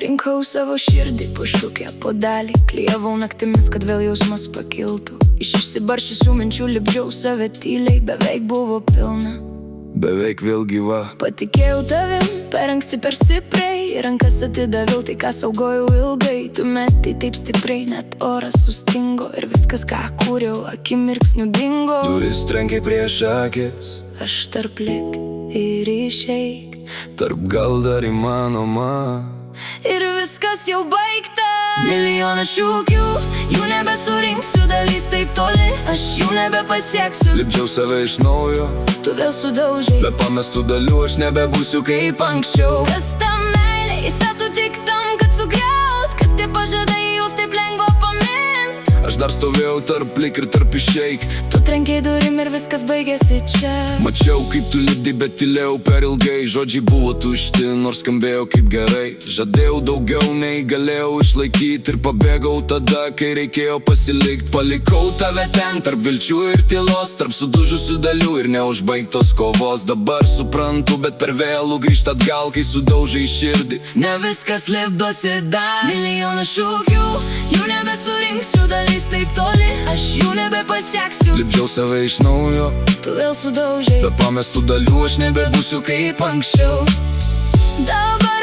Rinkau savo širdį po šukę po dalį, klijavau naktimis, kad vėl jausmas pakiltų. Iš išsibarščiusių minčių lipdžiau save tyliai, beveik buvo pilna, beveik vėl gyva. Patikėjau tavim, per anksti per stipriai, į rankas atidaviau tai, ką saugojau ilgai. Tu metai taip stipriai, net oras sustingo, ir viskas, ką kūriau, akimirksniu dingo. Duris trenkia prieš akis, Aš tarp lik ir išeik, tarp gal dar įmanoma, ir viskas jau baigta. Milijonas šūkių, jų nebesurinksiu, dalys taip toli, aš jų nebepasieksiu. lipdžiau save iš naujo, Tu vėl sudaužai, be pamestų dalių aš nebebūsiu kaip anksčiau. kas ta meilė, įstatų tik tam, kad sugriaut. Kas tie pažadai, jūs taip lengva pamint. Aš dar stovėjau tarp lik ir tarp išeik. Tu trenkiai durim ir viskas baigėsi čia. Mačiau, kaip tu lipdai, bet tylėjau per ilgai. Žodžiai buvo tušti, nors skambėjo kaip gerai. Žadėjau daugiau nei galėjau išlaikyti, ir pabėgau tada, kai reikėjo pasilikt. Palikau tave ten, tarp vilčių ir tylos, tarp sudužusių dalių ir neužbaigtos kovos. Dabar suprantu, bet per vėlų grįžt atgal, kai sudaužai širdį. Ne viskas lipdosi dar. Milijonas šūkių, jų nebesurinksiu, dalys taip toli, aš jų nebepasieksiu. Lipdžiau save iš naujo, Tu vėl sudaužai, be pamestų dalių aš nebebūsiu kaip anksčiau. dabar